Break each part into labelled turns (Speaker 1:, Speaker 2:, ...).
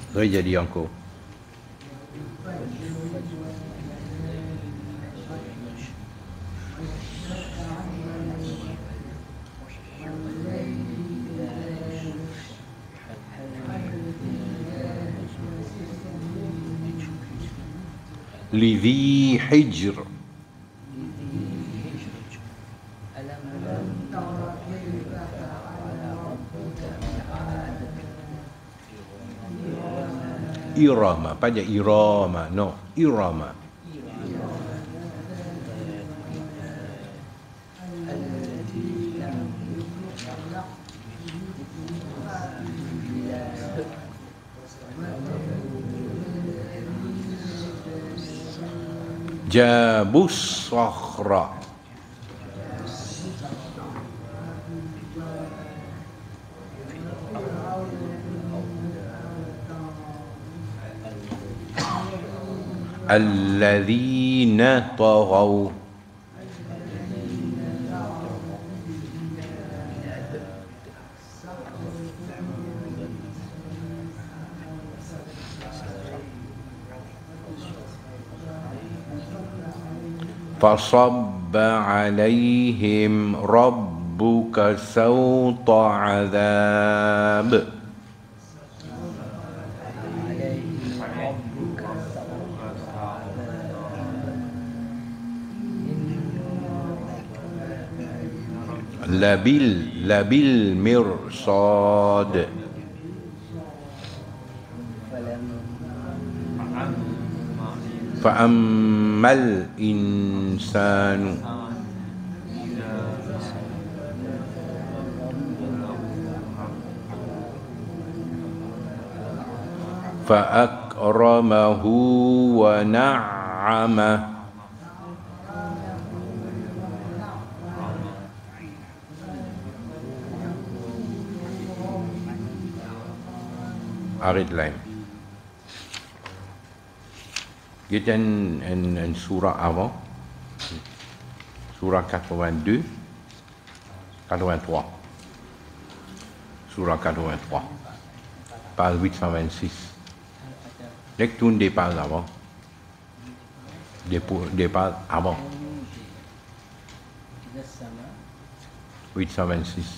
Speaker 1: Boleh jadi angko. لذي حجر Irama, pada Irama, no, Irama. Jabus Sakhra. Alladzina taghaw. فصب عليهم ربك سوط عذاب لبالمرصاد فأما الإنسان فأكرمه ونعمه Arrête là. Kita un surah avant, surah 82, 83. Surah 83, page 826. Lecture des pages avant. Des pages avant. 826.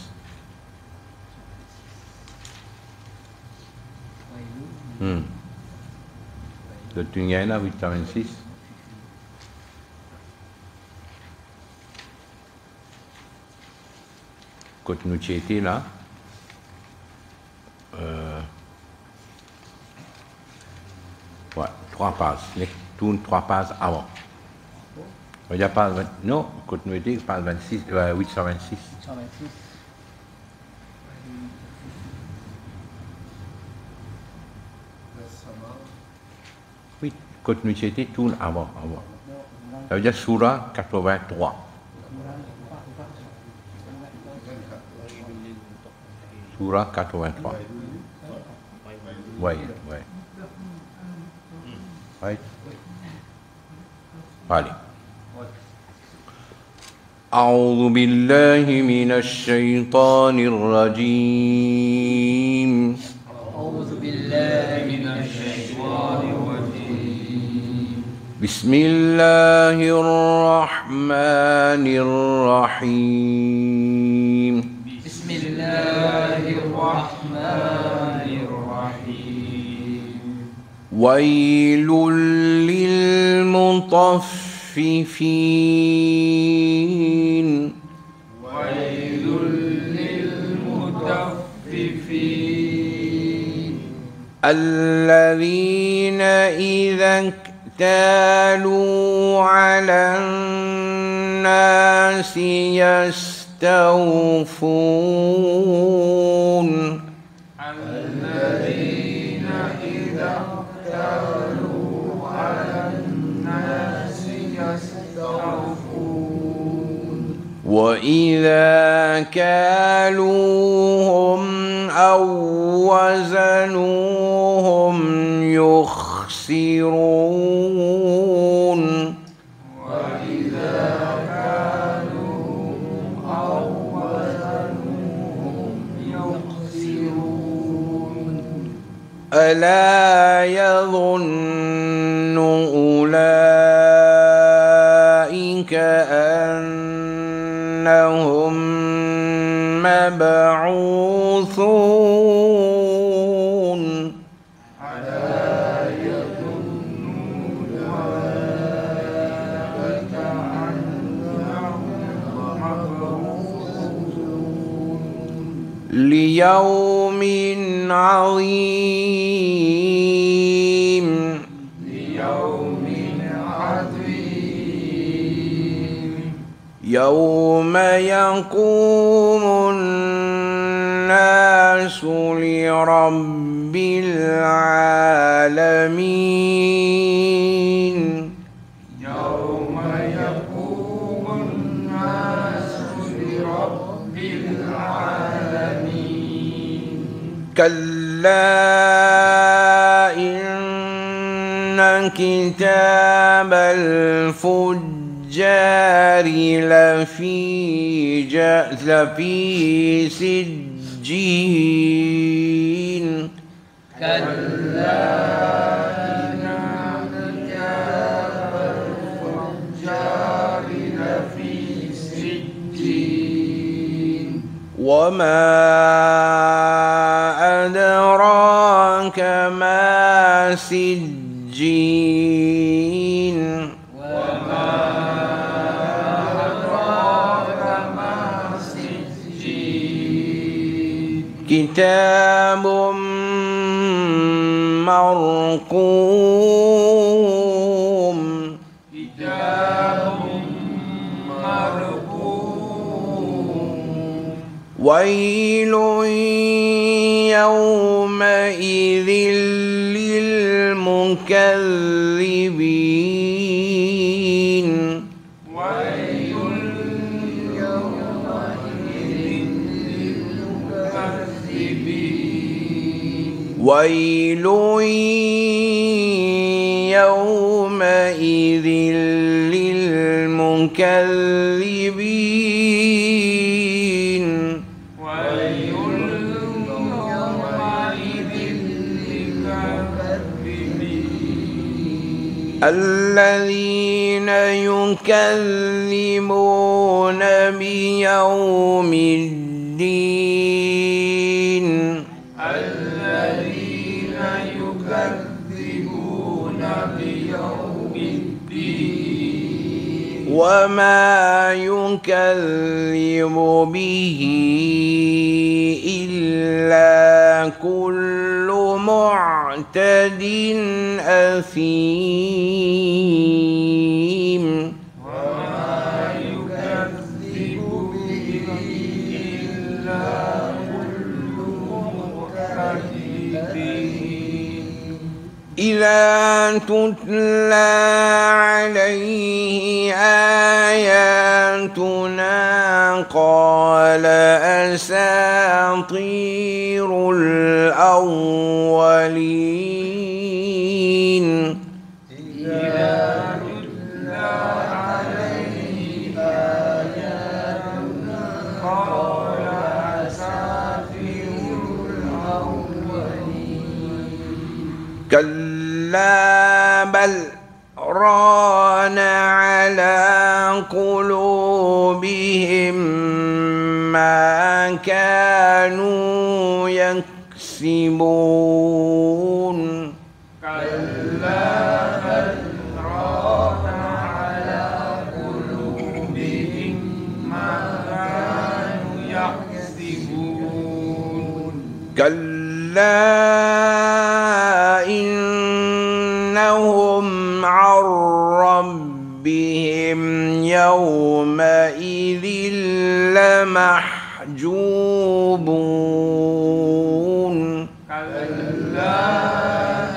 Speaker 1: Le tunnel là, 826. Côte nous était là. Ouais, 3 pages. Les tourne 3 pages avant. Il n'y a pas. Non, côte nous était, page 26, 826. 826. Oui, continuité tourne avant. Ça veut dire surah 83. Surah 83. Oui. Right. Allez. أعوذ بالله من الشيطان الرجيم.
Speaker 2: أعوذ بالله من الشيطان الرجيم.
Speaker 1: بسم الله الرحمن الرحيم.
Speaker 2: بسم الله الرحمن الرحيم.
Speaker 1: ويل للمطففين.
Speaker 2: ويل للمطففين.
Speaker 1: الذين إذا اكتالوا على الناس يستوفون.
Speaker 2: الذين إذا اكتالوا على الناس يستوفون.
Speaker 1: وإذا كالوهم أو وزنوهم يخسرون.
Speaker 2: وإذا كالوهم أو
Speaker 1: ألا يظن أولئك أنهم مبعوثون ليوم عظيم يوم يقوم الناس لرب العالمين
Speaker 2: يوم يقوم الناس لرب العالمين
Speaker 1: كلا إن كتاب الفجار لفي سجين
Speaker 2: كلا إن كتاب الفجار لفي سجين
Speaker 1: وما أدراك ما سجين
Speaker 2: وما أدراك ما سجين
Speaker 1: كتاب مرقوم
Speaker 2: كتاب مرقوم
Speaker 1: ويل يومئذ للمكذبين
Speaker 2: ويل يومئذ للمكذبين
Speaker 1: ويل يومئذ للمكذبين
Speaker 2: ويل يومئذ للمكذبين
Speaker 1: الذين يكذبون بيوم الدين
Speaker 2: الذين يكذبون بيوم الدين
Speaker 1: وما يكذب به إلا كل معتد أثيم
Speaker 2: وما يكذب به إلا كل مكذب
Speaker 1: إذا تتلى عليه آياتنا قال أساطير الأولين
Speaker 2: إذا تتلى عليه آياتنا قال أساطير الأولين
Speaker 1: كلا بل ران على قلوبهم ما كانوا يكسبون
Speaker 2: كلا بل ران على قلوبهم ما كانوا يكسبون
Speaker 1: كلا إنهم عن ربهم يومئذ لمحجوبون
Speaker 2: كلا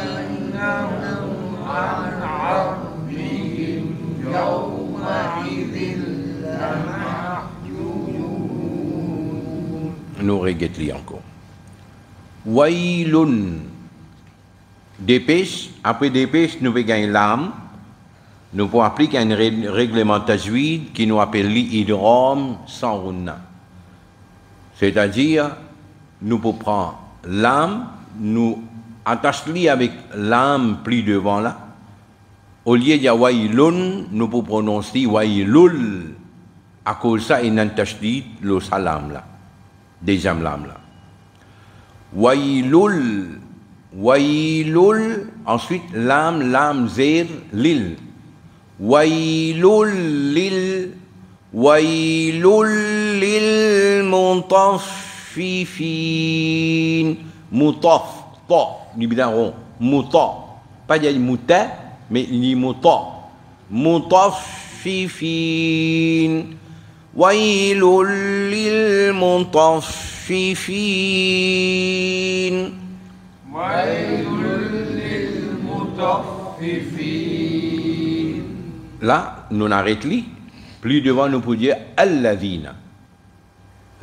Speaker 2: إنهم عن ربهم يومئذ لمحجوبون.
Speaker 1: Nous répétons encore. Wailun. Dépêche, après dépêche, nous pouvons gagner l'âme. Nous pouvons appliquer un règlement tajwid qui nous appelle l'idrom sans runna. C'est-à-dire, nous pouvons prendre l'âme, nous Attache-li avec l'âme pris devant là. Au lieu de dire wailun, nous pouvons prononcer wailul. À cause de ça, il y a un tashdid, le salam là. Deuxième lame là. Wailul. Wailul. Ensuite, lam, zir, lil. Wailul lil. Wailul lil mutaffifin. Mutaf. Ta. Ni bien rond. Muta. Pas dire muta, mais ni muta. Mutaffifin. Wailul lil mutaffifin.
Speaker 2: Wailul lil mutaffifin.
Speaker 1: Là, nous arrêtons li. Plus devant, nous pouvons dire alladhina.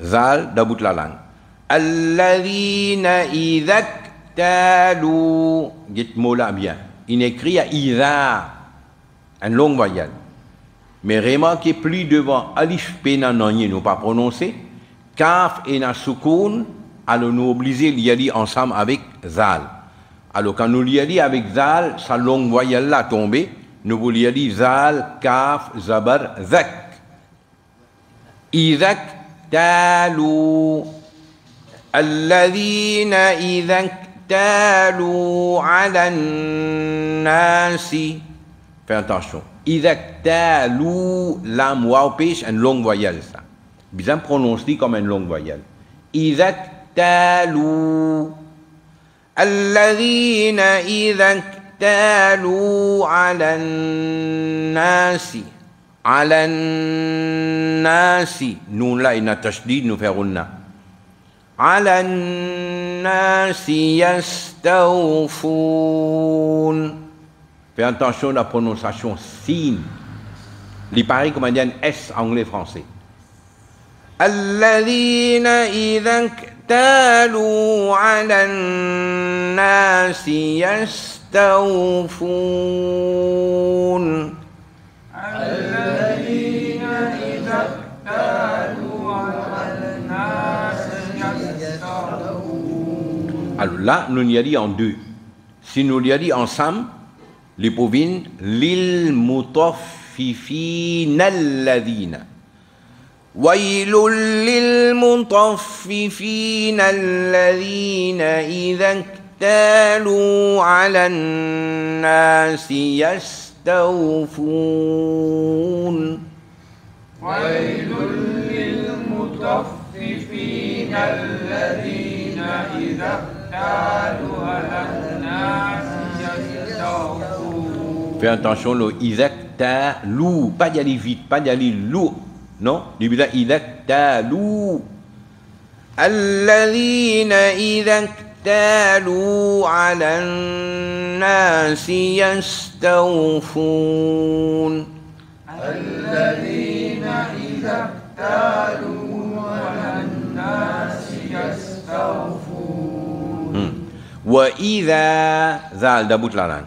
Speaker 1: Zal, d'about la langue. Alladhina idhaktalu. Dites mot là bien. Il écrit à idha. Une longue voyelle. Mais remarquez plus devant alif pena nanye, nous pas prononcer. Kaf et na soukoun, alors nous obligés d'y aller ensemble avec zal. Alors quand nous y allons avec zal, sa longue voyelle là tombée, nous voulons y aller zal, kaf, zabar, zak. Idhak talu. Alladhina idhak talu ala nasi. Fais attention. Idhak talu, lam waw pêche, une longue voyelle ça. Bien prononcé comme une longue voyelle. Idhak talu. Alladhina idhak talu ala nasi. Ala nasi. Nous là, il y a tashdid, nous faisons na. Ala nasi yastawfoun. Fais attention à la prononciation sin. Il paraît comme on dit un S anglais-français. Alladhina idha iktalu ala nasi yastawfoun.
Speaker 2: Alladhina idha iktalu ala nasi yastawfoun.
Speaker 1: Alors là, nous y allons en deux. Si nous y allons ensemble, les pauvines, lil mutaffifin alladhina. Wailul lil mutaffifin alladhina idha iktalu ala nasi yastawfoun.
Speaker 2: Wailul lil mutaffifin alladhina idha iktalu ala nasi yastawfoun.
Speaker 1: Fais attention, le idhak ta lou, pas d'y aller vite, pas d'y aller lou, non, du bien idhak ta lou. Alladhina idhak talu ala nasi yastawfoun.
Speaker 2: Alladhina idha iktalu ala nasi yastawfoun.
Speaker 1: Wa idha, zal d'about la langue.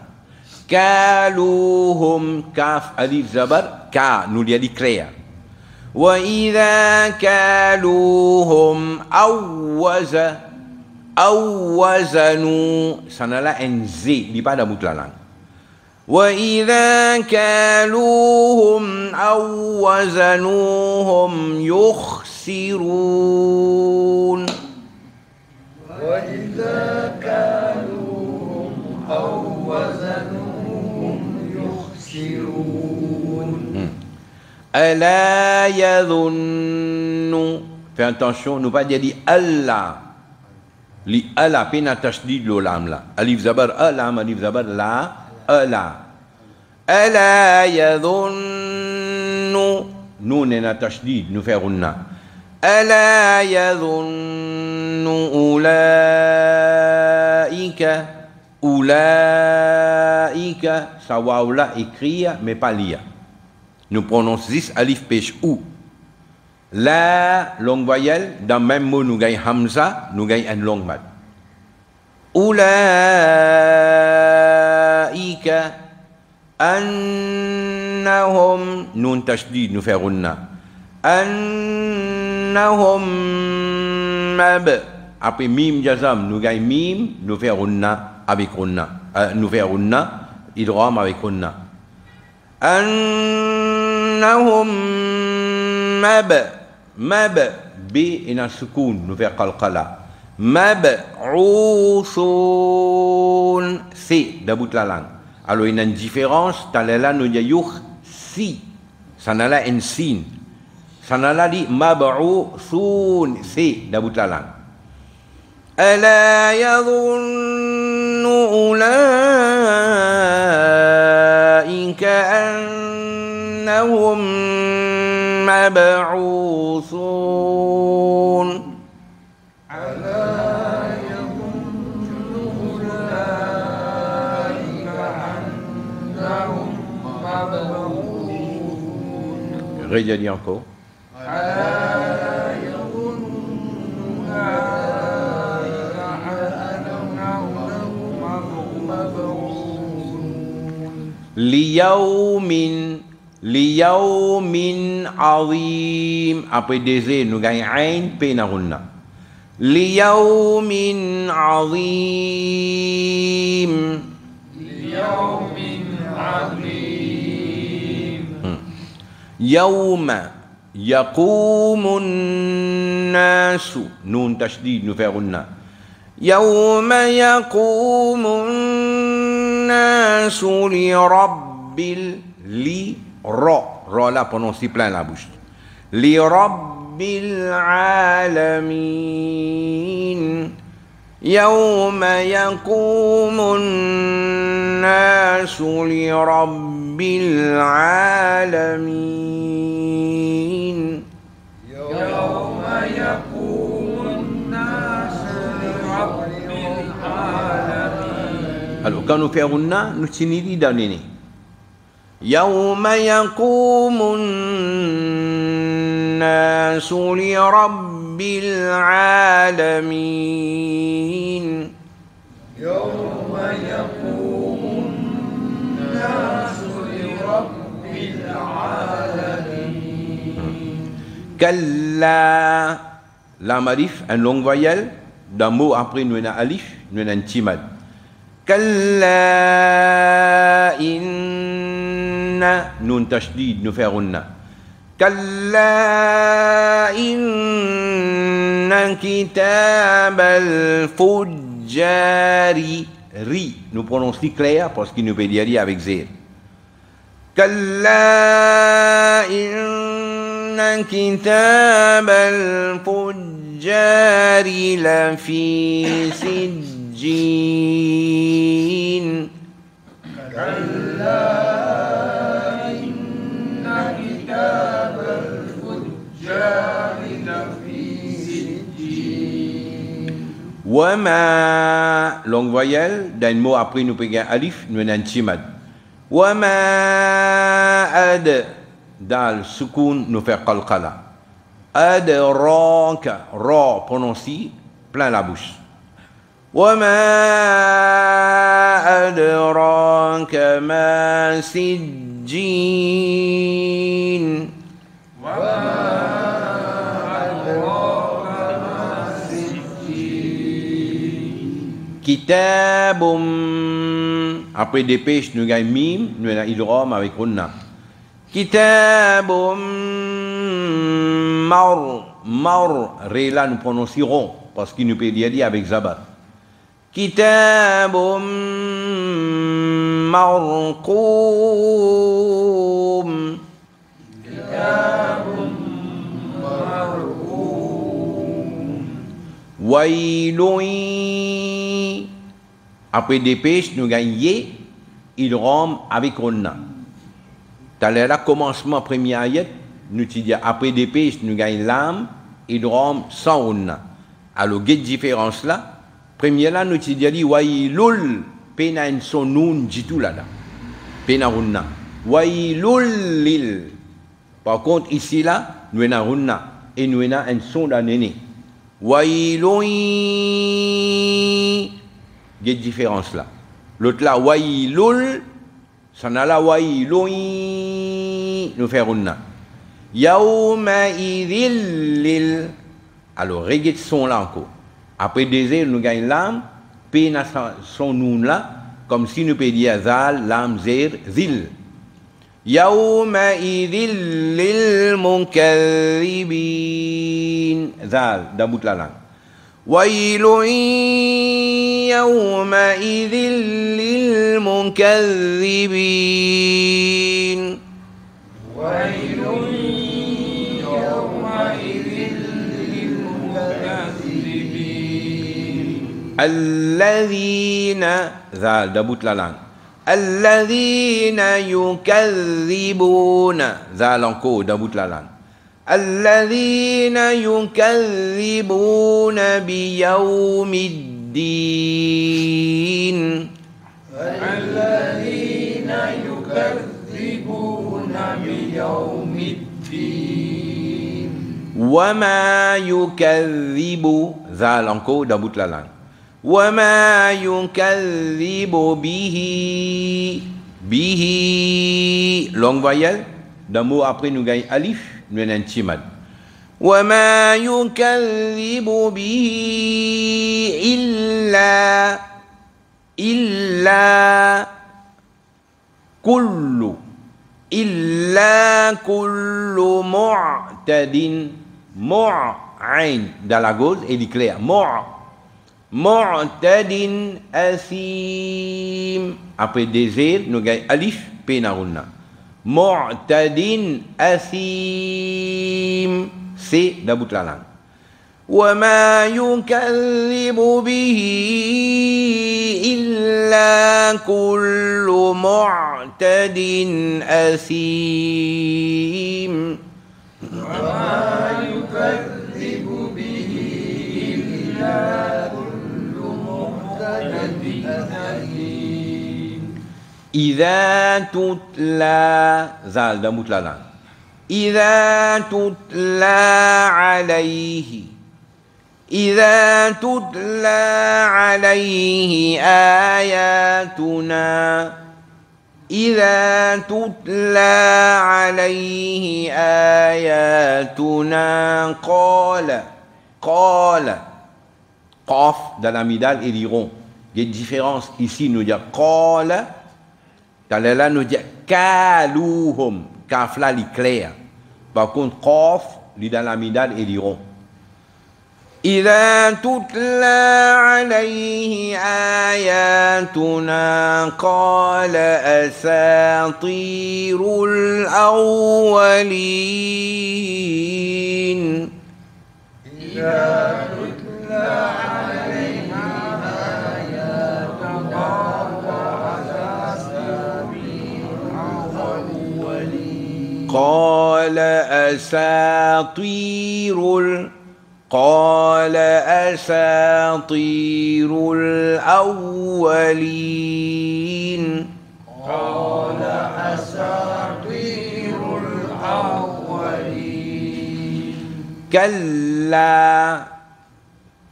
Speaker 1: Kaluhum, kaf, alif, zabar, ka, nous l'y a dit créa. Wa idha kaluhum awwaza, awwazanu, ça n'a là un z, il n'y a pas d'about la langue. Wa idha kaluhum awwazanuhum yukhsirun.
Speaker 2: Wa idha kaluhum awwazanuhum
Speaker 1: Ala yadhunnu. Fais attention, nous pas dire Allah. Li Allah, pena tashdid lo lam la. Alif zabar alam, alif zabar la, Allah. Ala yadhunnu. Nous nena tashdid, nous faisons na. Ala yadhunnu ulaika. Ulaika, ça waw là écrit, mais pas lia. Nous prononçons 10 alif pêche ou. La longue voyelle, dans le même mot, nous gagnons hamza, nous gagnons une longue mat. Ulaika, annahum, nun tashdid, nous faisons na. Annahum mab. Après mim jazam, nous gagnons mim, nous faisons na. avec runna. Nous faire runna, idgham avec runna. Annahum mab B et na sukun, nous faire qalqala. Mab'outhun C, d'about la langue. Alors il y a une différence, talala nous yayuh si. Ça n'a là un signe. Ça n'a là dit mab'outhun C, d'about la langue. ألا يظن أولئك أنهم مبعوثون
Speaker 2: ألا يظن أولئك أنهم مبعوثون
Speaker 1: Redis encore.
Speaker 2: ألا يظن أولئك أنهم مبعوثون
Speaker 1: liyawmin azim. Après des nous gagnons un P na runna. liyawmin azim.
Speaker 2: ليوم عظيم
Speaker 1: يوم يقوم الناس نون تشديد نفعلنا يوم يقوم الناس لرب را là prononce plein la bouche لرب العالمين يوم يقوم الناس لرب العالمين
Speaker 2: يوم يقوم الناس لرب العالمين
Speaker 1: Alors quand nous faisons nous tinili d'année يوم يقوم الناس لرب العالمين
Speaker 2: يوم يقوم الناس لرب العالمين
Speaker 1: كلا la marif un long voyelle d'un mot après nous avons alif nous avons un timad كلا إن نون تشديد نفعلنا كلا إن كتاب الفجار ri nous prononçons clair parce qu'il nous peut dire avec zéro كلا إن كتاب الفجار لفي سجين
Speaker 2: كلا إن كتاب الفجار لفي سجين
Speaker 1: وما longue voyelle d'un mot après nous prenons alif nous avons un timad وما أد dal sukun nous fait qalqala أدراك ra prononce plein la bouche وما أدراك ما سجين
Speaker 2: وما أدراك ما سجين
Speaker 1: كتاب après dépêche nous gagnons mim nous avons idgham avec runna كتاب mar ré là nous prononcerons parce qu'il nous peut dire avec zabat كتاب مرقوم
Speaker 2: كتاب مرقوم
Speaker 1: ويل après dépêche nous gagnons idgham avec runna t'as là commencement premier ayat nous dit après dépêche nous gagnons lam idgham sans runna alors quelle différence là premier là nous dit wailul pena en son nun jitu là pena runna wailul lil par contre ici là nous avons runna et nous avons un son d'année wailun quelle différence là l'autre là wailul ça n'a la wailun nous fait runna yawma idhil lil alors regarde son là encore après des nous gagnons l'âme P na son noun là, comme si nous peut dire zal, lam, zir, zil. Yawma idhil lil mukaththibin. Zal, dans bout de la langue. Wailun yawma idhil lil mukaththibin.
Speaker 2: Wailun yawma'idhin lilmukaththibin.
Speaker 1: الذين ذال دبوت لالان الذين يكذبون ذال انكو دبوت لالان الذين يكذبون بيوم الدين
Speaker 2: الذين يكذبون بيوم الدين.
Speaker 1: وما يكذب ذال انكو دبوت لالان وما يكذب به longue voyelle d'un mot après nous gagne alif nous avons un petit mad وما يكذب به إلا كل معتد عين dans la gauche et l'éclair معتد أثيم après désir nous gagne alif p naruna معتد أثيم c'est d'abut la langue وما يكذب به إلا كل معتد أثيم
Speaker 2: وما يكذب به إلا
Speaker 1: إذا تتلى زال دموت لالان إذا تتلى عليه آياتنا إذا تتلى عليه آياتنا قال قاف dans l'amidal et l'iron. Il y a une différence ici, nous dire qala, dans là nous dire kaluhum, kaf là il clair. Par contre qaf, il dans l'amidal et l'iron. إذا تتلى عليه آياتنا قال أساطير الأولين
Speaker 2: إذا تتلى علينا آياتنا
Speaker 1: قال أساطير الأولين
Speaker 2: قال أساطير الأولين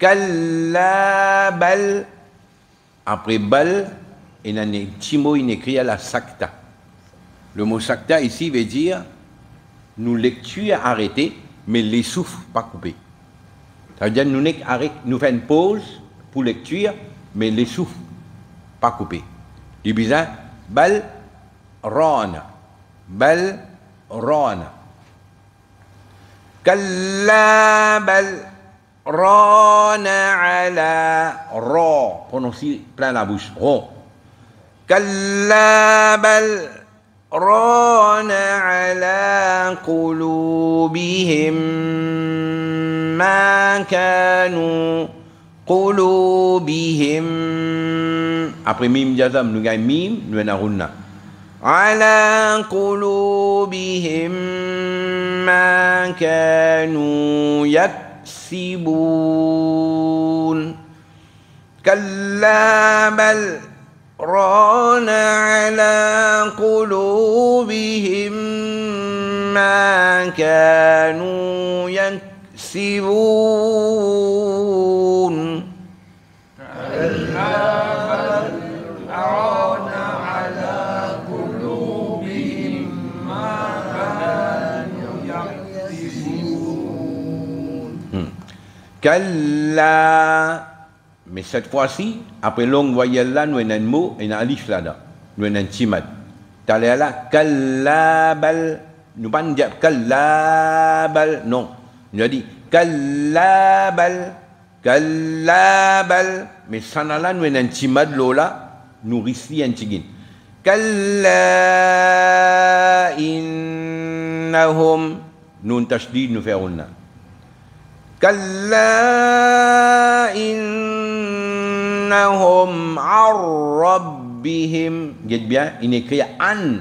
Speaker 1: كلا بل après bal il y a un petit mot il écrit à la sakta. Le mot sakta ici veut dire nous lecture arrêtée mais les souffles pas coupés. Ça veut dire nous faisons une pause pour lecture mais les souffles pas coupés. Du bizarre bal rana كلا بل ران على را prononce plein la bouche ra كلا بل ران على قلوبهم ما كانوا قلوبهم après mim jazam nous gagne mim nous naruna على قلوبهم ما كانوا يكسبون كلا بل ران على قلوبهم ما كانوا يكسبون كلا Mais cette fois-ci, après longue voyelle là, nous avons un mot et un alif là-dedans. Nous avons un timad. T'as là, kallabal. Nous pas dire kallabal. Non. Nous avons dit kallabal. Kallabal. Mais ça là, nous avons un timad là, nous risquons un tigin. Kalla innahum. Nous tashdid nous faisons. Kalla innahum ar-rabbihim. Dites bien, il écrit an.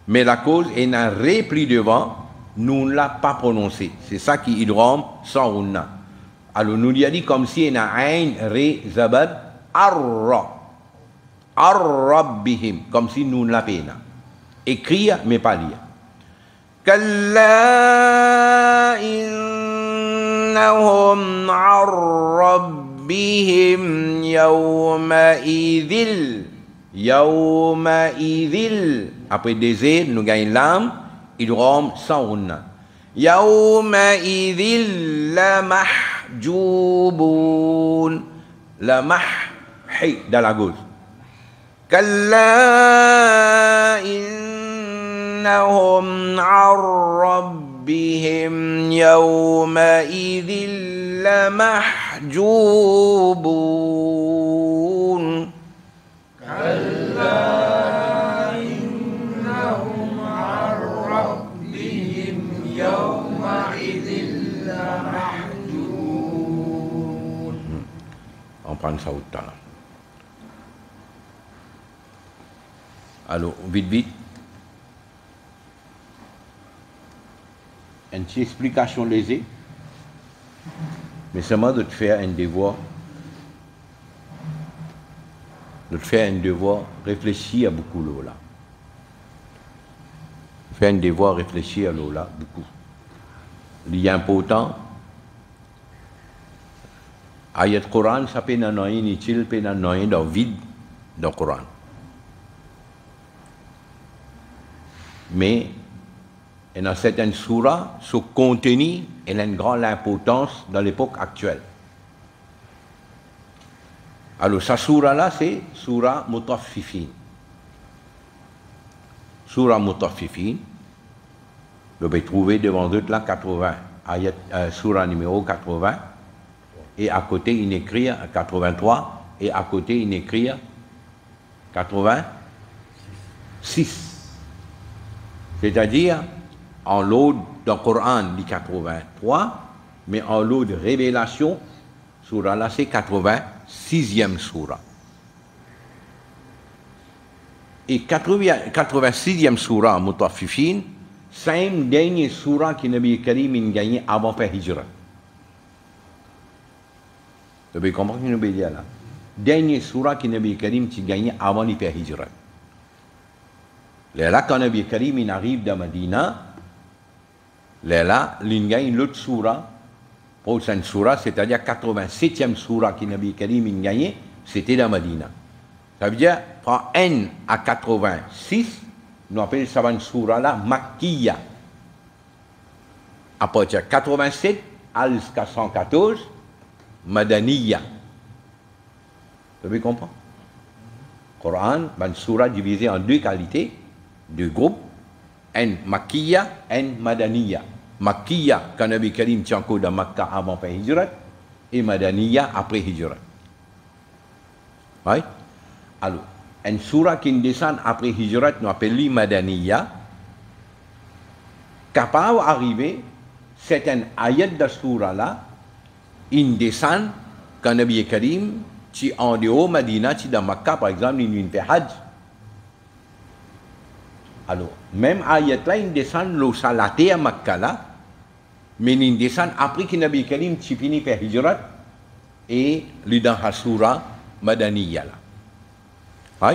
Speaker 1: Mais la cause est un repli devant, nous ne l'a pas prononcé. C'est ça qui idrom sans unna. Alors nous lui a dit comme si il y a un ré zabad ar-ra. Ar-rabbihim. Comme si nous ne l'a pas. Écrire, mais pas lire. Kalla innahum ar-rabbihim yawma idhil. Yawma idhil. Après des ailes, nous gagnons l'âme, il rome sans unna. Yawma idhil la mahjubun. La mahhi dans la gauche. Kalla innahum ar-rabbihim yawma idhil la mahjubun.
Speaker 2: كلا إنهم عن ربهم يومئذ لمحجوبون.
Speaker 1: On prend ça au temps. Alors, vite, vite. Une petite explication lésée. Mais seulement de te faire un devoir. De te faire un devoir, réfléchir à beaucoup l'eau là. Faire un devoir, réfléchir à l'eau là, beaucoup. Il y a important. Ayat Quran, ça peut n'en rien utile, peut n'en rien dans vide dans le Coran. Mais, dans certaines surahs, ce contenu, elle a une grande importance dans l'époque actuelle. Alors, sa surah là, c'est surah Mutaffifin. Surah Mutaffifin, vous pouvez trouver devant eux là 80, surah numéro 80, et à côté, il écrit 83, et à côté, il écrit 86. C'est-à-dire, en lot dans le Coran, dit 83, mais en lot de révélation, surah là, c'est 86e surah. Et 86e surah, Mutaffifin, c'est une dernière surah qui Nabi Karim a gagné avant de faire hijra. Vous pouvez comprendre ce que nous veut dire là. Dernière surah qui Nabi Karim a gagné avant de faire hijra. Là, quand Nabi Karim arrive dans Medina, là, il gagne l'autre surah. Prochaine surah, c'est-à-dire 87e surah qui Nabi Karim a gagné, c'était dans Medina. Ça veut dire, prend N à 86, nous appelons ça une surah là, Makkiya. À partir de 87 jusqu'à 114, Madaniya. Vous pouvez comprendre? Coran, une surah divisée en deux qualités, deux groupes, N Makkiya, N Madaniya. Makkiya, quand Nabi Karim tient encore dans Makkah avant de faire hijrat, et Madaniya après hijrat. Oui? Alors, une surah qui descend après hijrat, nous appelons Madaniya, capable d'arriver, certaines ayats de la surah là, ils descendent quand Nabi Karim, qui en dehors Madina, qui dans Makkah par exemple, il fait Hajj. Alors, même ayat là, ils descendent le salaté à Makkah là, mais ils descendent après que Nabi Karim qui finit par hijrat et lui dans la surah Madaniya là. Oui?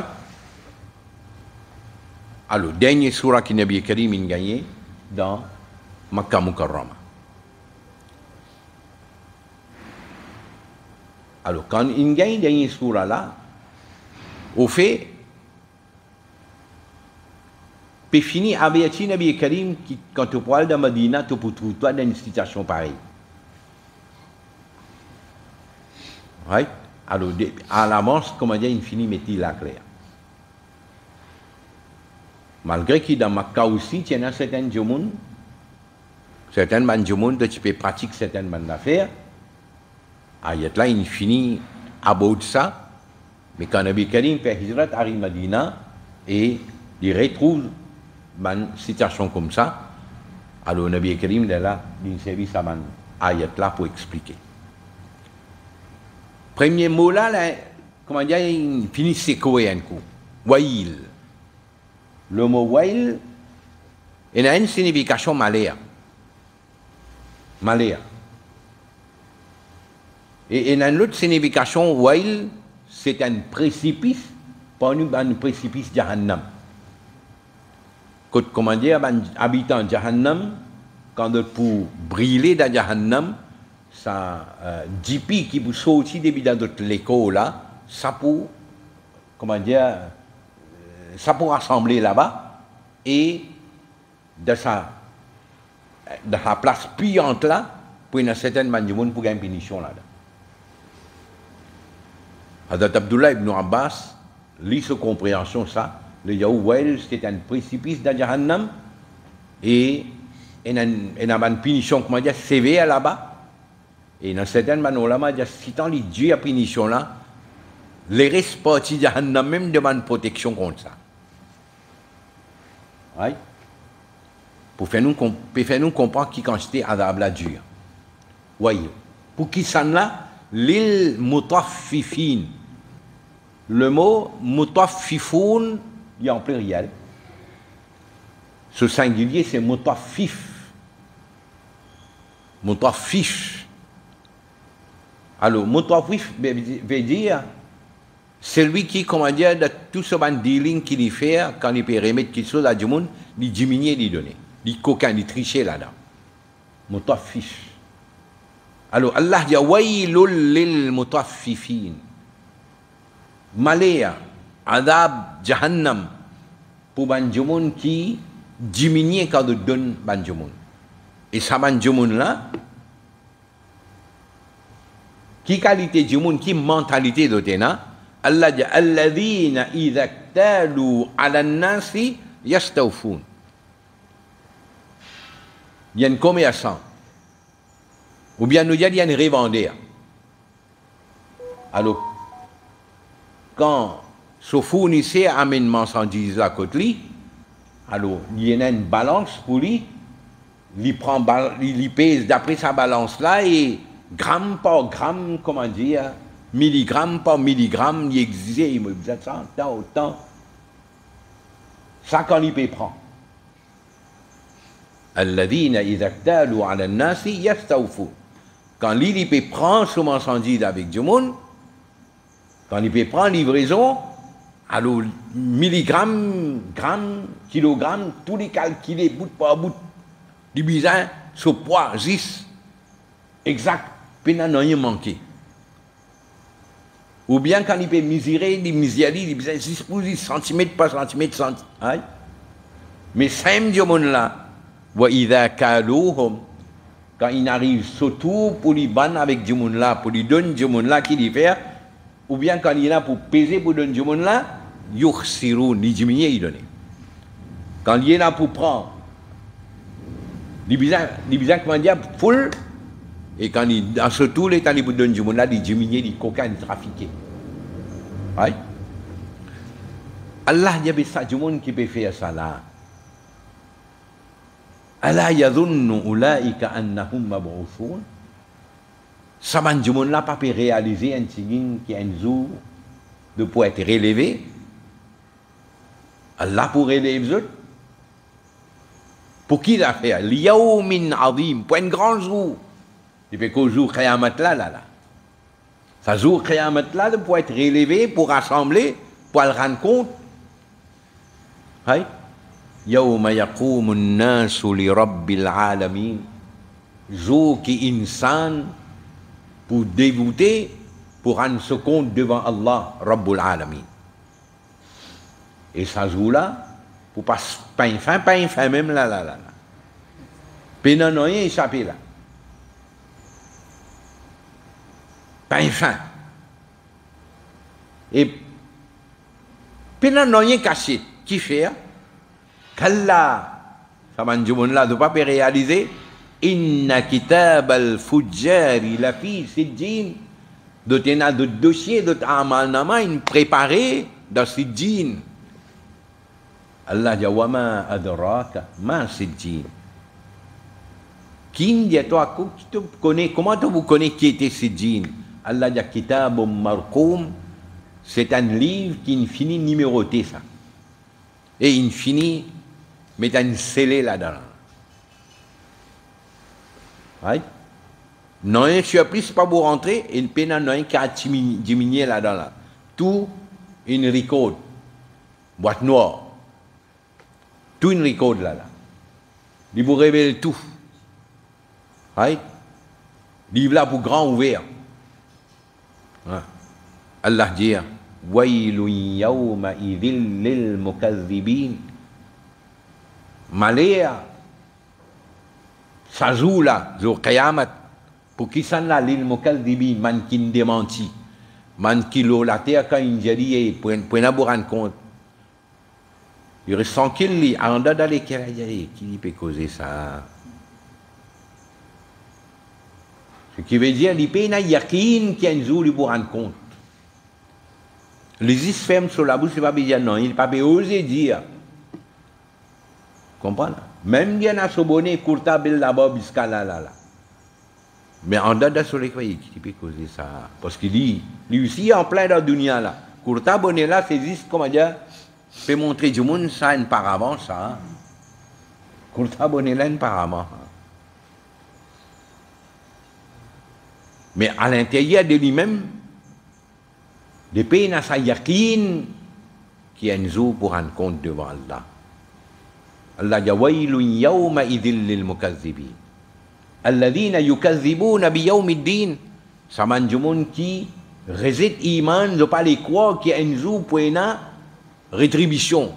Speaker 1: Alors, dernier surah que Nabi Karim a gagné dans Makkah Mukarrama. Alors, quand il gagne dernier surah là, au fait, puis fini avec Nabi Karim qui, quand tu parles de Medina, tu peux trouver toi dans une situation pareille. Right? Alors, à l'avance, comment dire, il finit mettre la claire. Malgré que dans Makkah aussi, il y a certaines gens, qui peuvent pratiquer certaines bandes d'affaires. Là, il finit à bout de ça. Mais quand Nabi Karim fait Hijrat, arrive à Medina et il retrouve une situation comme ça, alors Nabi Karim est là, il service à ayat là pour expliquer. Premier mot là, comment dire, il finit secouer un coup. Wail. Le mot wail, il a une signification malheur. Malheur. Et il y a une autre signification, wail, c'est un précipice, pas un précipice Jahannam. Comment dire, habitant Jahannam, quand pour brûler dans Jahannam, ça, JP qui vous sortit depuis dans l'école là, ça pour, comment dire, ça pour rassembler là-bas, et de la place payante là, pour une certaine manière, pour gagner une punition là-dedans. Hazrat Abdullah ibn Abbas lit ce compréhension ça, le Yahouwel c'est un précipice dans Jahannam et il y a une punition, comment dire, sévère là-bas. Et dans certaines manières, si tant les dieux à punition là, les restes partis de Jahannam même demandent protection contre ça. Right? Pour faire nous comprendre qui quantité adab la dure. Voyez. Pour qui ça là, l'île mutaffifin. Le mot mutaffifoun, il est en pluriel. Ce singulier, c'est mutaffif. Mutaffif. Alors, mutaffif veut dire celui qui, comment dire, de tout ce dealing qu'il fait, quand il peut remettre quelque chose à du monde, il diminue, il donne. Il coquin, il triche là-dedans. Mutaffif. Alors, Allah dit wailul lil mutaffifin. Malaya, adab, jahannam, pour banjoun qui diminue quand on donne banjoun. Et ça banjoun là, qui qualité du monde, qui mentalité de tena, Allah dit alladhina idha iktalu ala nasi yastawfun. Il y a un commerçant. Ou bien nous dit il y a un revendeur. Alors, quand ce fournisseur amène marchandise à côté, alors il y a une balance pour lui, il pèse d'après sa balance là et gramme par gramme, comment dire, milligramme par milligramme, il existe, il me dit ça, autant. Ça quand il peut prendre. Alladhina idha iktalu ala nasi yastawfun. Quand il peut prendre son marchandise avec du monde, quand il peut prendre livraison, alors milligrammes, grammes, kilogrammes, tous les calculés bout par bout, du bizarre, ce poids, 10, exact, peine n'a rien manqué. Ou bien quand il peut mesurer, il mesure, il bizarre, 10 pour 10 cm par centimètre, centimètre. Mais cinq du monde là, wa idha kaluhum, quand il arrive surtout pour lui ban avec du monde là, pour lui donner du monde là qui lui fait, ou bien quand il est là pour peser pour donner du monde là, yukhsirun, il diminue, il donne. Quand il est là pour prendre, il bizarre comment dire, full, et quand il, dans ce tout, les temps il donne du monde là, il diminue, il coquin, il trafique. Right? Allah, il y a ça du monde qui peut faire ça là. Ala yadhunnu ulaika annahum mab'uthun. Ça man du monde là pas peut réaliser un tigin qui a un jour de pouvoir être relevé. Allah pour relever les autres. Pour qui l'a fait? L'yawmin azim, pour un grand jour. Il fait qu'au jour Qiyamah là. Ça jour Qiyamah là de pouvoir être relevé, pour rassembler, pour le rendre compte. Right? Yawma yaqumun nasu li rabbil alamin. Jour qui insan pour débuter, pour rendre ce compte devant Allah, Rabbul Alamin. Et ça joue là, pour pas fin même là. Pénan rien échappé là. Pain fin. Et pendant non rien caché, qui fait? Kalla, ça m'a dit là, de pas réaliser. Inna kitab al-fujjari la fi sijjin. D'autres y a d'autres dossiers, d'autres amalnama, ils préparés dans sijjin. Allah dit wa ma adraka ma sijjin. Qui dit toi, comment tu vous connais qui était sijjin? Allah dit kitabum marqum. C'est un livre qui ne finit numéroté ça. Et il finit mettre un scellé là-dedans. Right? Non, je suis appris, c'est pas pour rentrer, et le pénal non qui a diminué là-dedans. Là. Tout une record. Boîte noire. Tout une record là. Il vous révèle tout. Right? Livre là pour grand ouvert. Ouais. Allah dit Wailun yawma idhil lil mukazzibin. Malaya ça joue là, jour Qiyamah. Pour qui s'en là, lil mukazzibin, man qui démenti. Man qui la terre quand il dit, pour ne vous rendre compte. Il reste tranquille, en dehors d'aller, qui peut causer ça? Ce qui veut dire, il peut y avoir un yakin qui a un jour, il vous rendre compte. Les isfèmes sur la bouche, c'est pas bien non, il ne peut pas oser dire. Comprenez? Même il y en a ce bonnet, courta belle là-bas, jusqu'à là. Mais en dehors de ce qui peut causer ça? Parce qu'il dit, lui aussi, en plein dans la dunya là. Courta bonnet là, c'est juste, comment dire, peut montrer du monde, ça, une par avant, ça. Courta bonnet là, une par avant. Mais à l'intérieur de lui-même, des pays n'a sa yakin qui est un jour pour rendre compte devant Allah. Allah dit wailun yawma idhil lil mukazzibin. Alladhina yukazzibuna bi yawmiddin. Ça man du monde qui réside iman, ne pas les croire qu'il y a un jour pour une rétribution,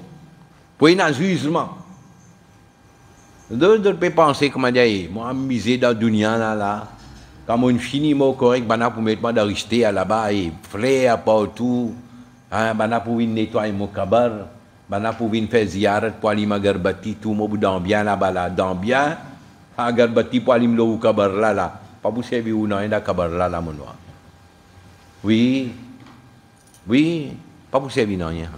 Speaker 1: pour un jugement. D'autres peuvent penser comment dire, moi misé dans le dunya là. Quand on finit mon correct, bana pour mettre moi de rester là-bas et frère partout, bana pour nettoyer mon kabar, bana pour faire ziyarat pour aller magarbati tout mon bout d'ambien là-bas là, d'ambien, agarbati pour aller me kabar là, pas vous servir ou non, il y a kabar là mon noir. Oui, pas vous servir non rien.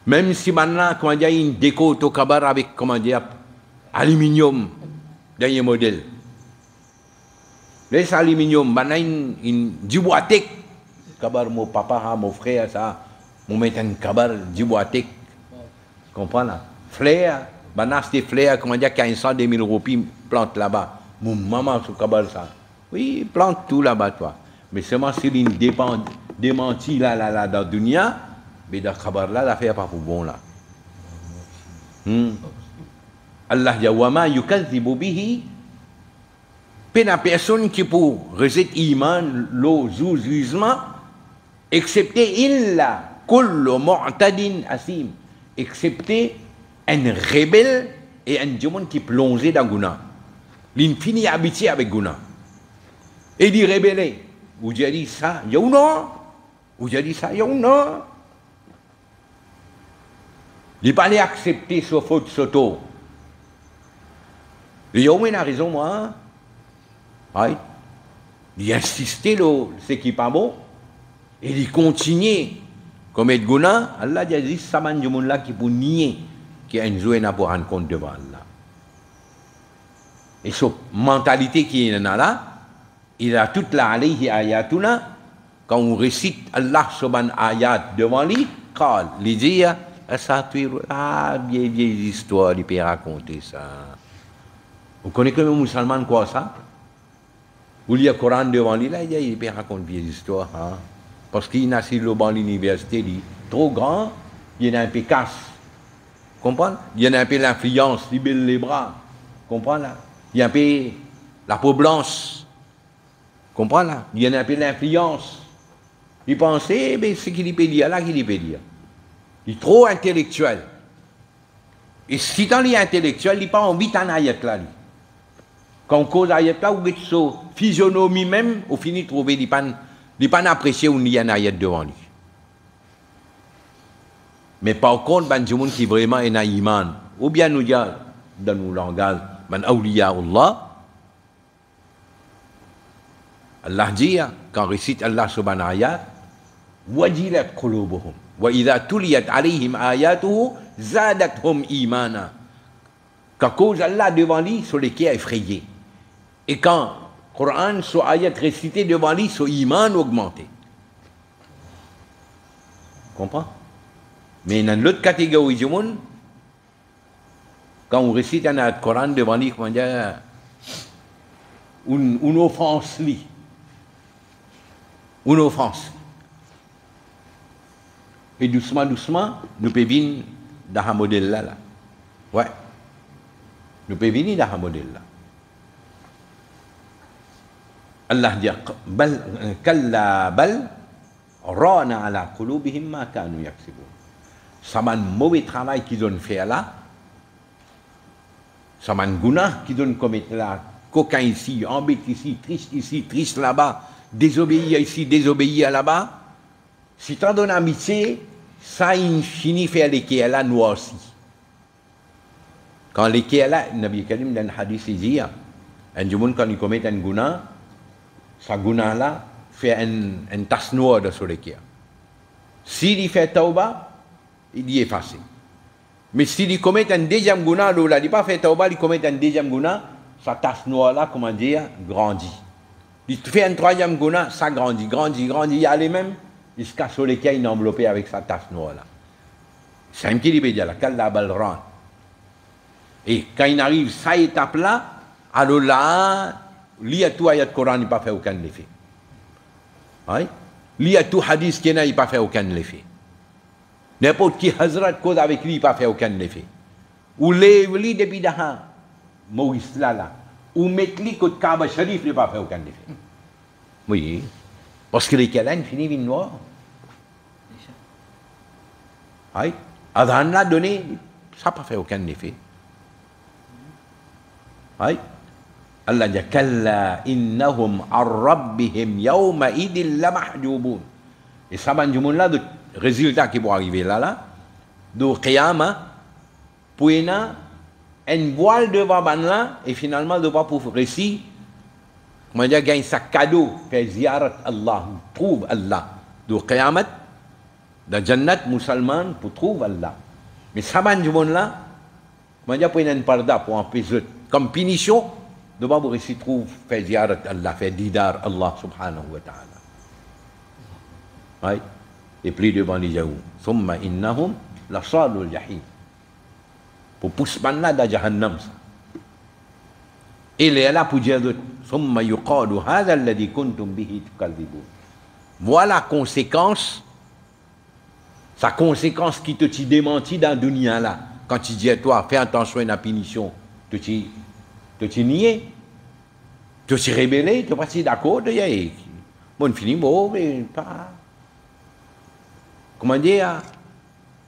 Speaker 1: Même si maintenant, comment dire, une déco au kabar avec, comment dire, aluminium, dernier modèle. Les aluminium, une diboitek. Kabar, mon papa, mon frère, ça, mon mettre un kabar diboitek. Comprends là? Flair, c'était flair, comment dire, 1500, 2000 roupies, plante là-bas. Mon maman, sur kabar, ça. Oui, plante tout là-bas, toi. Mais seulement si il démenti là, dans le dunya, mais dans le kabar là, l'affaire pas pour bon là. Allah dit, wa ma yukazzibu bihi. Puis la personne qui pour résider iman, le jugement, excepté illa kullu mu'tadin asim, excepté un rebelle et un démon qui plongé dans Guna. L'infini habitué avec Guna. Et dit rebelle, ou j'ai dit ça, y'a ou non? Ou j'ai dit ça, y'a ou non? Il n'est pas allé accepter ce faute soto. Il y a au moins raison, moi. Right? Il insistait, ce qui n'est pas bon, et il continue. Comme Edgouna, Allah dit, ça man du monde là qui pour nier, qui a une joie n'a pas rendre compte devant Allah. Et cette mentalité qui est là, il a toute la alayhi ayatuna, quand on récite Allah subhan ayat devant lui, il dit, vieille histoire, il peut raconter ça. Vous connaissez comme un musulman quoi ça? Vous lisez le Coran devant lui, là, il peut raconter des histoires. Hein? Parce qu'il est assis dans l'université, il est trop grand, il y a un peu casse. Comprenez? Il y a un peu l'influence, il libère les bras. Comprenez? Il y a un peu la peau blanche. Comprenez? Il y a un peu l'influence. Il pensait, mais ce qu'il peut dire, là, qu'il peut dire. Il est trop intellectuel. Et si dans les intellectuel, il n'a pas envie d'en ayat là. Quand on cause ayat là, ou sa physionomie même, on finit de trouver des pannes appréciées où il y a un ayat devant lui. Mais par contre, ben, du monde qui vraiment est un iman, ou bien nous dire, dans nos langages, ben, awliya Allah, Allah dit, quand récite Allah subhanahu wa ta'ala, wajilat qulubuhum, wa idha tuliyat alayhim ayatuhu, zadathum imana. Quand cause Allah devant lui, sur lesquels effrayé. Et quand le Coran, sur ayat récité devant lui, son iman augmenté. Comprends? Mais dans l'autre catégorie du monde, quand on récite un ayat Coran devant lui, comment dire, une offense lui. Une offense. Et doucement, doucement, nous pouvons venir dans ce modèle-là. Là. Ouais. Nous pouvons venir dans ce modèle-là. Allah dit, Kalla bal, rana ala qulubihim ma kanu yaksibun. Ça m'a un mauvais travail qu'ils ont fait là. Ça m'a un guna qu'ils ont commis là. Coquin ici, embête ici, triste là-bas. Désobéir ici, désobéir là-bas. Si tu en donnes amitié, ça finit faire les là, nous aussi. Quand les là, Nabi Karim dans le hadith il dit, un monde quand il commet un guna, sa guna là fait un tasse noire sur les kia. S'il fait tauba, il dit effacé. Mais s'il commet un deuxième guna, il n'a pas fait tauba, il commet un deuxième guna, sa tasse noire là, comment dire, grandit. Il fait un troisième guna, ça grandit, il y a les mêmes, il se casse sur les kia, il est enveloppé avec sa tasse noire là. C'est un petit libédia là, kalla balran. Et quand il arrive cette étape-là, alors là, l'il y a tout ayat Coran, il n'a pas fait aucun effet. Oui? L'il y a tout hadith qui n'a pas fait aucun effet. N'importe qui Hazrat cause avec lui, il n'a pas fait aucun effet. Ou les depuis d'aha, Moïse là, ou mettre lui côté Kaaba Sharif, il n'a pas fait aucun effet. Oui. Parce que les Kalans finissent vin noir. Oui? Adhan l'a donné, ça n'a pas fait aucun effet. Oui. Allah dit kalla innahum ar-rabbihim yawma idil la mahjubun. Et ça va du monde là, le résultat qui va arriver là, de qiyama, pour un voile devant ban là, et finalement de voir pour récit, comment dire, gagne sa cadeau, fait ziyarat Allah, trouve Allah. De qiyamat, dans jannat musulman, pour trouver Allah. Mais ça va du monde là, comment dire, pour un parda, pour un pézut, comme punition, de voir pour récit trouve, fait ziyarat Allah, fait didar Allah subhanahu wa ta'ala. Oui. Et puis devant les Yahous. Thumma innahum la salul jahim. Pour pousser là dans Jahannam. Et il est là pour dire Thumma yuqadu hadha alladhi kuntum bihi tukadhibun. Voilà conséquence. Sa conséquence qui te démentit dans la dunya là. Quand tu dis à toi, fais attention à la punition, tu te nies, tu te rébellé, tu es d'accord, mon fini, bon, mais pas. Comment dire,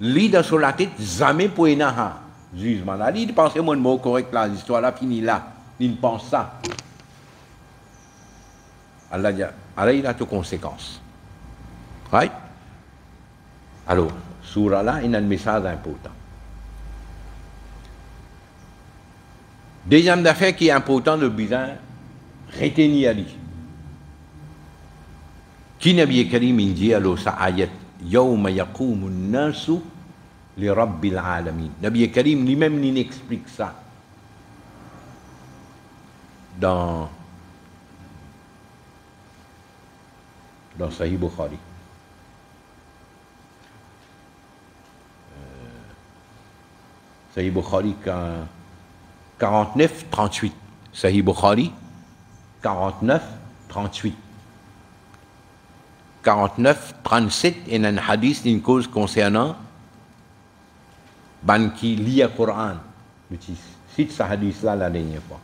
Speaker 1: lui dans son la tête, jamais pour un jugement là. Il pense que mon mot correct là, l'histoire là finie là. Il pense ça. Allah dit, alors il a toutes conséquences. Right? Alors, surah là, il a un message important. Deuxième affaire qui est important de besoin, retenir à lui. Qui Nabi Karim dit alors sa ayat Yawma yaqumu an-nasu li rabbil alamin. Nabi Karim lui-même il explique ça dans Sahih Bukhari. Sahih Bukhari 49-38. Sahih Bukhari 49-38. 49-37 et un hadith d'une cause concernant ban qui lit le Coran. Je cite ce hadith là la dernière fois.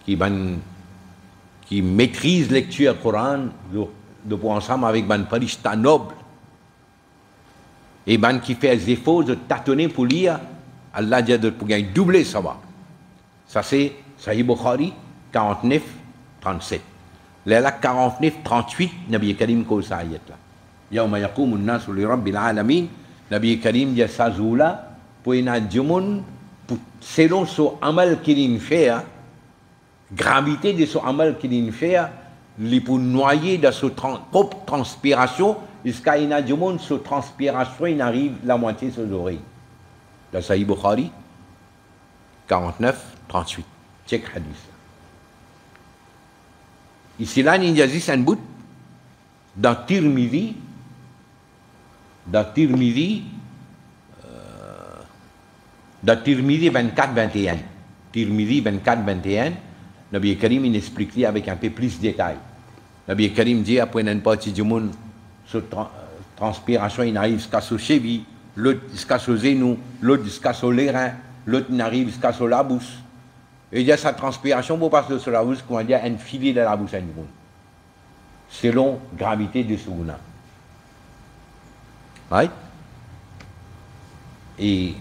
Speaker 1: Qui maîtrise lecture du Coran de pour ensemble avec ban parishta noble. Et ban qui fait des efforts de tâtonner pour lire, Allah dit pour gagner doubler ça va. Ça c'est Sahih Bukhari 49-37. Là 49-38, Nabi Karim cause ça ayat là. Yawma yaqumu an-nasu li rabbil alamin Nabi Karim dia sazula pour ina jumun selon son amal qu'il fait, gravité de son amal qu'il fait, li pour noyer dans sa propre transpiration, jusqu'à ina jumun sa transpiration il arrive la moitié sur les oreilles. Dans Sahih Bukhari 49-38. Check hadith. Ici là, il y a un bout dans Tirmidhi, dans Tirmidhi 24-21. Tirmidhi 24-21, Nabi Karim il explique avec un peu plus de détails. Nabi Karim dit après une partie du monde, transpiration il arrive jusqu'à son cheville, l'autre jusqu'à son genou, l'autre jusqu'à son rein, l'autre n'arrive jusqu'à son la bouche. Et il y a sa transpiration pour passer sur la bouche, comment dire, un filet de la bouche du monde. Selon la gravité de ce guna. Right? Et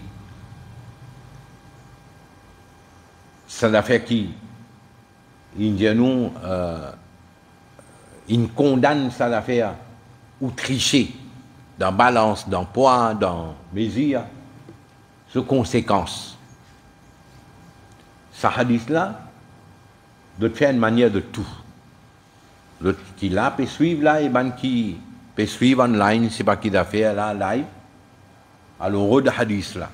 Speaker 1: ça a fait qui nous il condamne ça l'affaire ou tricher dans balance, dans poids, dans mesure, ces conséquences. Ce hadith-là doit faire une manière de tout. L'autre qui là peut suivre là et ben qui peut suivre online, c'est pas qui doit faire là live. Alors de hadith là,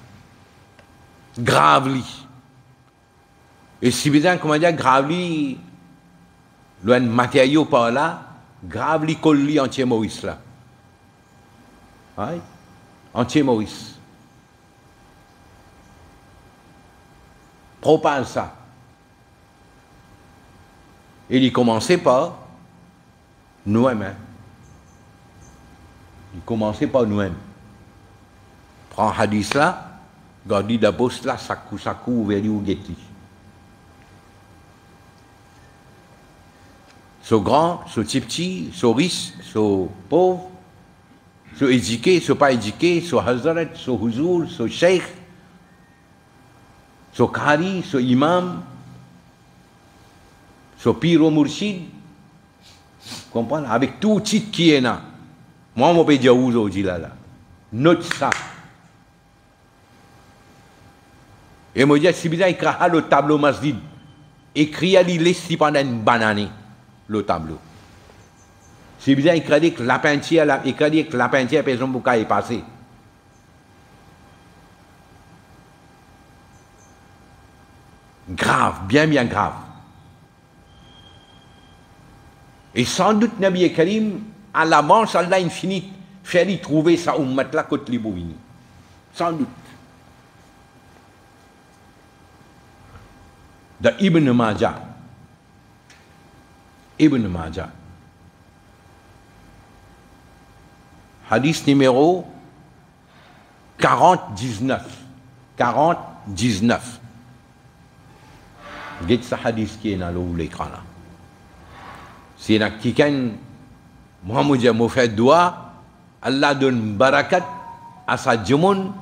Speaker 1: gravely. Et si bien comment dire gravely, le matériau par là, gravely collé entier Maurice là. Oui, entier Maurice. Propage ça. Et il commençait par nous-mêmes. Il commençait par nous-mêmes. Prends hadith là, gardi d'abord là, sakou ouvert ou guetti. So grand, so petit, so riche, so pauvre, so éduqué, so pas éduqué, so hazrat, so huzur, so sheikh, so qari, so imam, so piro murshid, comprenez? Avec tout titre qui est là. Moi, je peux dire aujourd'hui là. Note ça. Et moi, je dis, si vous avez écrit le tableau masjid, écrit à l'île pendant une banane, le tableau. Si vous avez écrit que la peinture, par exemple, pour qu'elle est passée. Grave, bien grave. Et sans doute, Nabi Karim, à l'avance, Allah infinite, fait y trouver sa ummat là côté Libouvini. Sans doute. De Ibn Majah. Ibn Majah. Hadith numéro 40-19. 40-19. Regardez ce hadith qui est dans l'écran là. Si quelqu'un, moi, je fais doigt, Allah donne barakat à sa djumon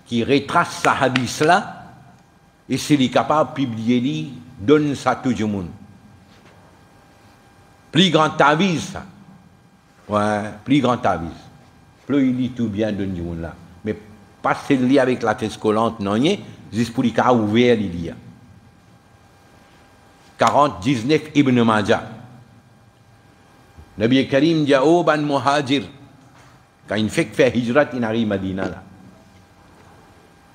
Speaker 1: qui retrace sa hadith là, et s'il est capable de publier, donne ça tout le monde. Plus grand avis, ça. Ouais, plus grand avis. Plus il lit tout bien de le monde là. Mais pas celui avec la tête collante, non, juste pour les cas ouverts, il y a. 40-19 Ibn Majah. Nabi Karim dit oh ban muhajir quand il fait hijrat il arrive à Madina là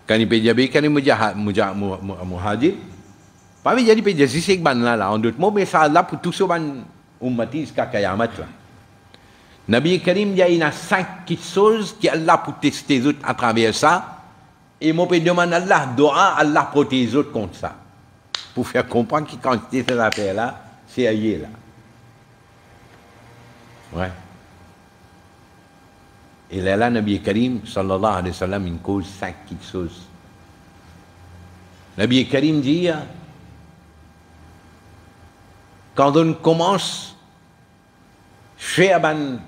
Speaker 1: quand il peut dire quand il muhajir pas bien il peut dire c'est ban là en d'autres mots mais ça là pour tous ceux ban ummati jusqu'à Kiamat là Nabi Karim dit il y a 5 choses qui Allah pour tester les autres à travers ça et moi peut demander Allah doa Allah protéger les autres contre ça pour faire comprendre que quand c'est cette affaire là c'est ailleurs là. Ouais. Et là, Nabi Karim, sallallahu alayhi wa sallam, il cause 5 choses. Nabi Karim dit, quand on commence à faire une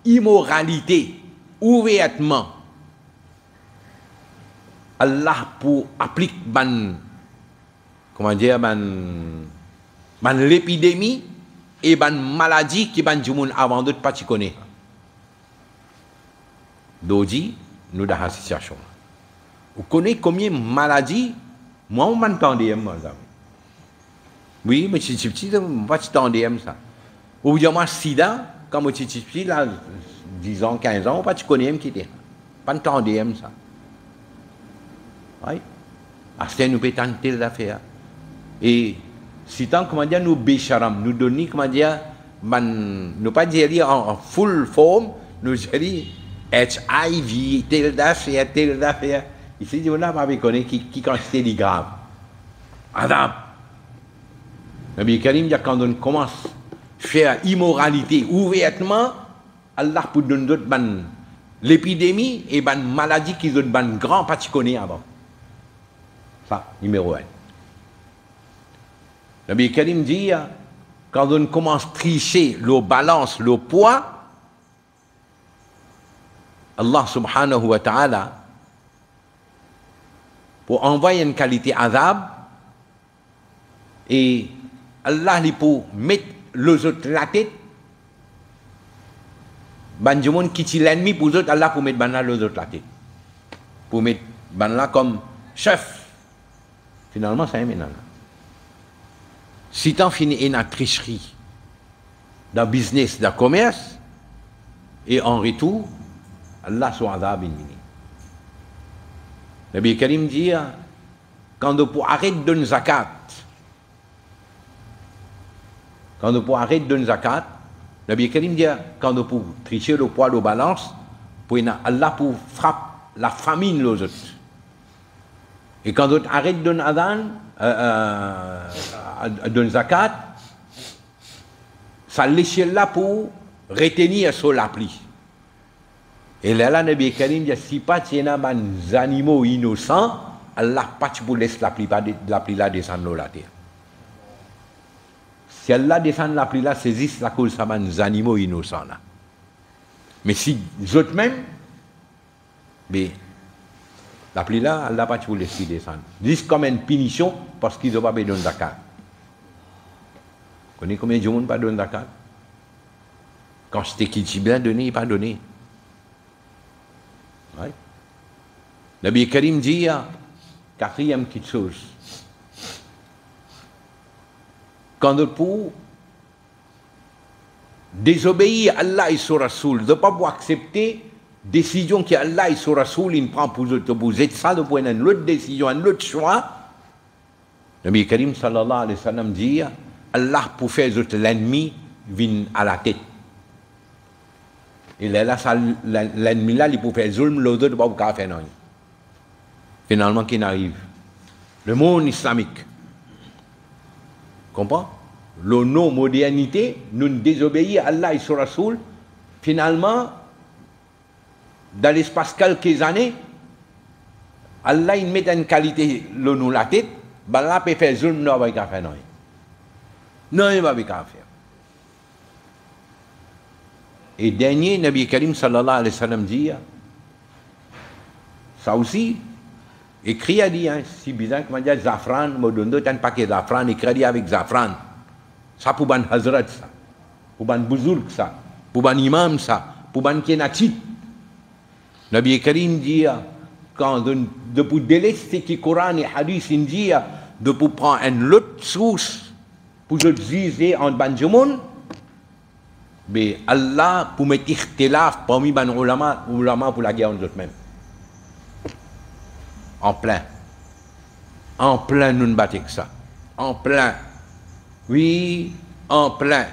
Speaker 1: immoralité ouvertement, Allah pour appliquer comment dire, l'épidémie et ban maladie qui ban du monde avant d'autres pas tu connais. Doji nous dans la situation. Vous connaissez combien de maladies, moi, on m'entendait, moi, oui, mais si petit, on va t'entendre ça. Ou bien moi, sida, quand moi, petit, là, 10 ans, 15 ans, on va te connaître qui était. Pas t'entendre ça. Oui. Parce que nous peut tenter l'affaire. Et si tant, comment dire, nous bécharam, nous donnons, comment dire, nous pas dire en full forme, nous dire HIV, tel d'affaire. Ici, on n'a pas reconnu qui quantité de grave. Adam. Nabi Karim dit quand on commence à faire immoralité ouvertement, Allah pour donner d'autres l'épidémie et ban maladie qui ont ban grand pas connaît avant. Ça, numéro 1. Nabi Karim dit quand on commence à tricher le balance, le poids, Allah subhanahu wa ta'ala pour envoyer une qualité azab et Allah li pour mettre les autres la tête ban du monde qui est l'ennemi pour les autres Allah pour mettre ban là les autres la tête pour mettre ban là comme chef finalement ça est maintenant si t'en finis une tricherie dans business dans commerce et en retour Allah soit azab inni Nabi Karim dit quand on peut arrêter de donner zakat quand on peut arrêter de donner zakat, Nabi Karim dit quand on peut tricher le poids de balance, pour Allah pour frapper la famine les autres. Et quand on arrête de donner adhan, donner zakat, ça laisse là pour retenir sur la pluie. Et là, Nabi Karim dit si pas il y a des animaux innocents, Allah pas pour laisser la pluie là descendre dans la terre. Si Allah descend la pluie là, saisisse la cause de ces animaux innocents là. Mais si les autres même, mais la pluie là, Allah pas pour laisser descendre. Juste comme une punition parce qu'ils n'ont pas besoin de zakat. Vous connaissez combien de gens n'ont pas donné zakat? Quand c'était qui t'y bien donné, il pas donné. Ouais. Nabi Karim dit, quatrième petite chose. Quand on peut désobéir à Allah et son Rasoul, de ne pas accepter la décision que Allah et son Rasoul prend pour vous êtes ça, de prendre une autre décision, un autre choix, Nabi Karim sallallahu alayhi wa sallam dit, Allah pour faire l'ennemi vient à la tête. Et là, l'ennemi là, il peut faire zulm, l'autre ne peut pas faire non. Finalement, qui n'arrive? Le monde islamique. Comprends? Le non-modernité, nous désobéissons à Allah et son Rasoul. Finalement, dans l'espace quelques années, Allah il met une qualité le nous la tête, ben là peut faire zulm, non, il va pas faire non. Non, il va pas faire. Et dernier, Nabi Karim sallallahu alayhi wa sallam dit, ça aussi, écrit a dit, si bizarre, comment dire, zafran, me donne un paquet zafran, écrit avec zafran. Ça pour ban hazrat, ça. Pour ban bouzourk, ça. Pour ban imam, ça. Pour ban kenatit. Nabi Karim dit, quand de pour délester qui Coran et Hadith, il dit, de pour prendre une autre source, pour se juger en ban du monde, mais Allah pour mettre ikhtilaf parmi ban ulama pour la guerre entre eux-mêmes. En plein nous ne battons que ça. En plein. Oui, en plein.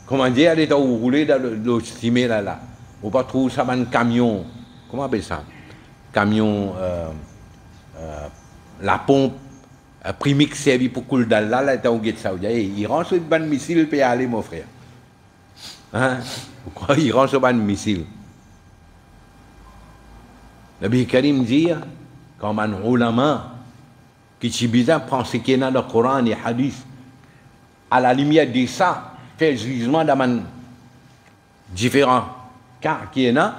Speaker 1: Comment dire, elle est où rouler dans le cimé là. On pas trouver ça un camion. Comment on appelle ça? Camion, la pompe, primix servi pour couler dans là, est où ça. Il rentre sur un missile et peut aller, mon frère. Hein? Pourquoi il rentre sur un missile? Nabi Karim dit, comme un ulama, qui est bizarre, prend ce qu'il y a dans le Coran et le Hadith, à la lumière de ça, fait jugement dans différents cas qu'il y en a,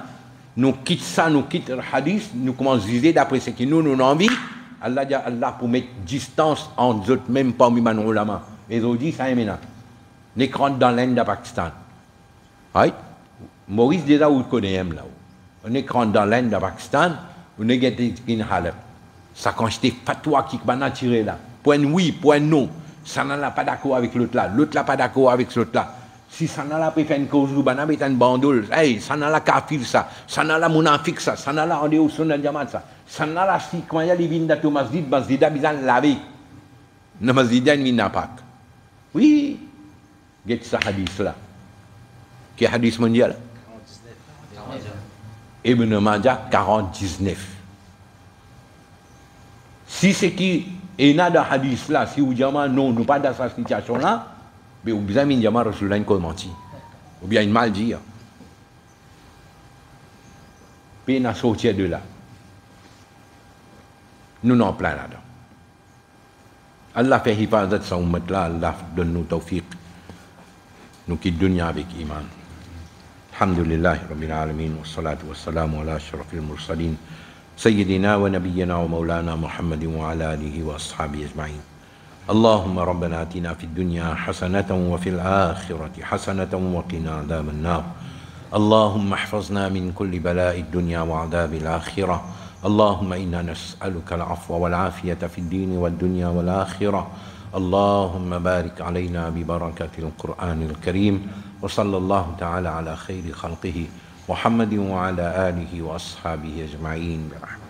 Speaker 1: nous quittons ça, nous quittons le Hadith, nous commençons à juger d'après ce que nous avons envie, Allah dit Allah pour mettre distance entre eux, même parmi les ulama. Et ils dit ça est maintenant. L'écran dans l'Inde de Pakistan. Right? Maurice déjà vous connaissez là-haut. On est quand dans l'Inde, au Pakistan, on est gâté une halep. Ça quand j'étais fatwa qui m'a tiré là. Point oui, point non. Ça n'a pas d'accord avec l'autre là. L'autre là pas d'accord avec l'autre là. Si ça n'a pas fait une cause ou banane, c'est une bandoule. Hey, ça n'a pas kafir ça. Ça n'a pas munafik ça. Ça n'a pas en dehors son diamant ça. Ça n'a pas si quand il y a les vins d'Atou Masjid, Masjid a besoin de laver. Le Masjid a une vin pas. Oui. Get ça hadith là. Qui est hadith mondial? Ibn Majah 49. Si c'est qui est dans le hadith là, si vous dites non, nous pas dans cette situation là, mais vous avez mis Rasulullah une commentie. Ou bien une mal dire. Puis on sortir de là. Nous n'en plein là-dedans. Allah fait hifazat sa ummat là, Allah donne nous tawfiq. Nous quittons dunya avec iman. Alhamdulillah Rabbil Alamin wa salatu wa salamu ala ashrafil mursalin سيدنا ونبينا ومولانا محمد وعلى آله وأصحابه أجمعين. اللهم ربنا آتنا في الدنيا حسنة وفي الآخرة حسنة وقنا عذاب النار. اللهم احفظنا من كل بلاء الدنيا وعذاب الآخرة. اللهم إنا نسألك العفو والعافية في الدين والدنيا والآخرة. اللهم بارك علينا ببركة القرآن الكريم وصلى الله تعالى على خير خلقه محمد وعلى آله وأصحابه أجمعين برحمته.